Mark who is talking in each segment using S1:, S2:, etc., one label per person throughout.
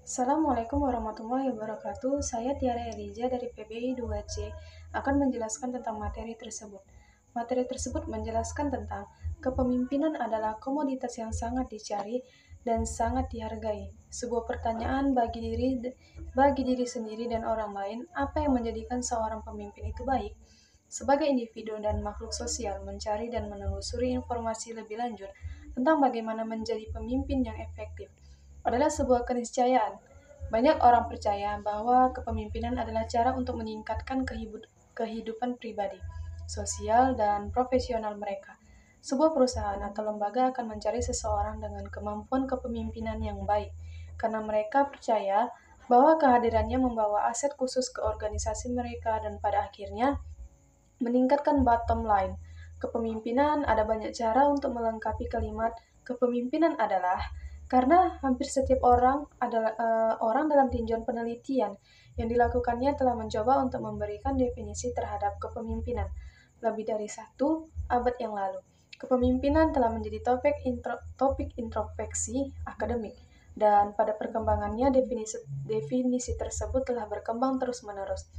S1: Assalamualaikum warahmatullahi wabarakatuh. Saya Tiara Eliza dari PBI 2C akan menjelaskan tentang materi tersebut. Materi tersebut menjelaskan tentang kepemimpinan adalah komoditas yang sangat dicari dan sangat dihargai. Sebuah pertanyaan bagi diri sendiri dan orang lain, apa yang menjadikan seorang pemimpin itu baik? Sebagai individu dan makhluk sosial, mencari dan menelusuri informasi lebih lanjut tentang bagaimana menjadi pemimpin yang efektif adalah sebuah keniscayaan. Banyak orang percaya bahwa kepemimpinan adalah cara untuk meningkatkan kehidupan pribadi, sosial, dan profesional mereka. Sebuah perusahaan atau lembaga akan mencari seseorang dengan kemampuan kepemimpinan yang baik, karena mereka percaya bahwa kehadirannya membawa aset khusus ke organisasi mereka dan pada akhirnya meningkatkan bottom line. Kepemimpinan ada banyak cara untuk melengkapi kalimat kepemimpinan adalah karena hampir setiap orang dalam tinjauan penelitian yang dilakukannya telah mencoba untuk memberikan definisi terhadap kepemimpinan lebih dari 1 abad yang lalu. Kepemimpinan telah menjadi topik introspeksi akademik, dan pada perkembangannya definisi tersebut telah berkembang terus-menerus.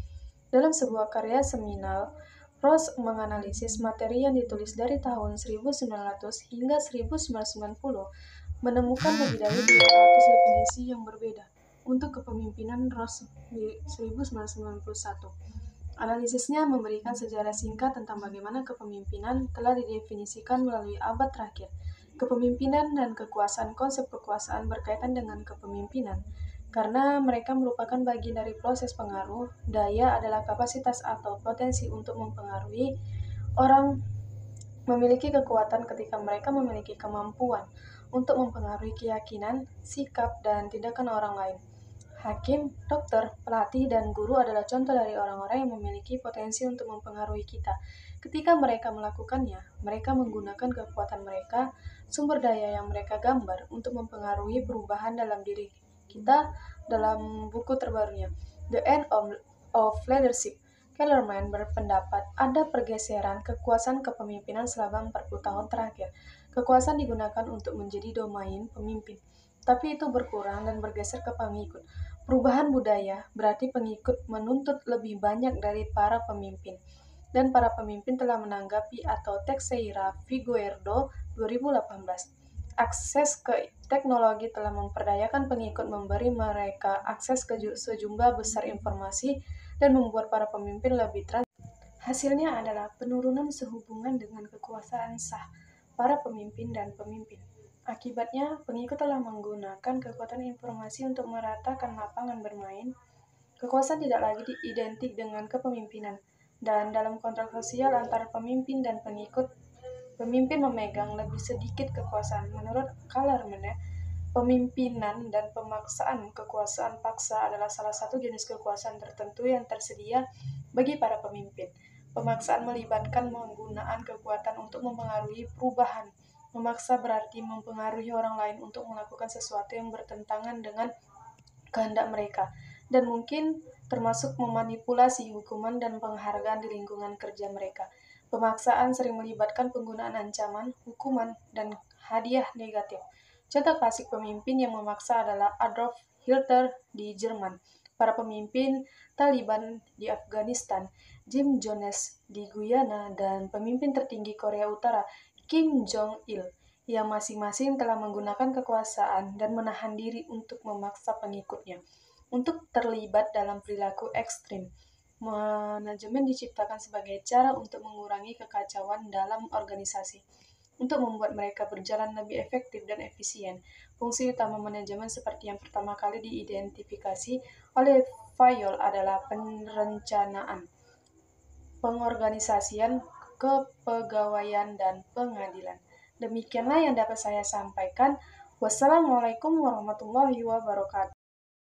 S1: Dalam sebuah karya seminal, Ross menganalisis materi yang ditulis dari tahun 1900 hingga 1990, menemukan lebih dari 200 definisi yang berbeda untuk kepemimpinan Ross di 1991. Analisisnya memberikan sejarah singkat tentang bagaimana kepemimpinan telah didefinisikan melalui abad terakhir. Kepemimpinan dan kekuasaan. Konsep kekuasaan berkaitan dengan kepemimpinan karena mereka merupakan bagian dari proses pengaruh. Daya adalah kapasitas atau potensi untuk mempengaruhi orang memiliki kekuatan ketika mereka memiliki kemampuan untuk mempengaruhi keyakinan, sikap, dan tindakan orang lain. Hakim, dokter, pelatih, dan guru adalah contoh dari orang-orang yang memiliki potensi untuk mempengaruhi kita. Ketika mereka melakukannya, mereka menggunakan kekuatan mereka, sumber daya yang mereka gambar, untuk mempengaruhi perubahan dalam diri kita. Dalam buku terbarunya, The End of Leadership, Kellerman berpendapat ada pergeseran kekuasaan kepemimpinan selama 40 tahun terakhir. Kekuasaan digunakan untuk menjadi domain pemimpin, tapi itu berkurang dan bergeser ke pengikut. Perubahan budaya berarti pengikut menuntut lebih banyak dari para pemimpin, dan para pemimpin telah menanggapi atau Teixeira Figueiredo 2018. Akses ke teknologi telah memperdayakan pengikut, memberi mereka akses ke sejumlah besar informasi, dan membuat para pemimpin lebih Hasilnya adalah penurunan sehubungan dengan kekuasaan sah para pemimpin dan pemimpin. Akibatnya, pengikut telah menggunakan kekuatan informasi untuk meratakan lapangan bermain. Kekuasaan tidak lagi identik dengan kepemimpinan, dan dalam kontrak sosial antara pemimpin dan pengikut, pemimpin memegang lebih sedikit kekuasaan. Menurut Kellerman, pemimpinan dan pemaksaan kekuasaan paksa adalah salah satu jenis kekuasaan tertentu yang tersedia bagi para pemimpin. Pemaksaan melibatkan penggunaan kekuatan untuk mempengaruhi perubahan. Memaksa berarti mempengaruhi orang lain untuk melakukan sesuatu yang bertentangan dengan kehendak mereka, dan mungkin termasuk memanipulasi hukuman dan penghargaan di lingkungan kerja mereka. Pemaksaan sering melibatkan penggunaan ancaman, hukuman, dan hadiah negatif. Contoh klasik pemimpin yang memaksa adalah Adolf Hitler di Jerman, para pemimpin Taliban di Afghanistan, Jim Jones di Guyana, dan pemimpin tertinggi Korea Utara, Kim Jong-il, yang masing-masing telah menggunakan kekuasaan dan menahan diri untuk memaksa pengikutnya untuk terlibat dalam perilaku ekstrim. Manajemen diciptakan sebagai cara untuk mengurangi kekacauan dalam organisasi, untuk membuat mereka berjalan lebih efektif dan efisien. Fungsi utama manajemen seperti yang pertama kali diidentifikasi oleh Fayol adalah perencanaan, pengorganisasian, kepegawaian, dan pengadilan. Demikianlah yang dapat saya sampaikan. Wassalamualaikum warahmatullahi wabarakatuh.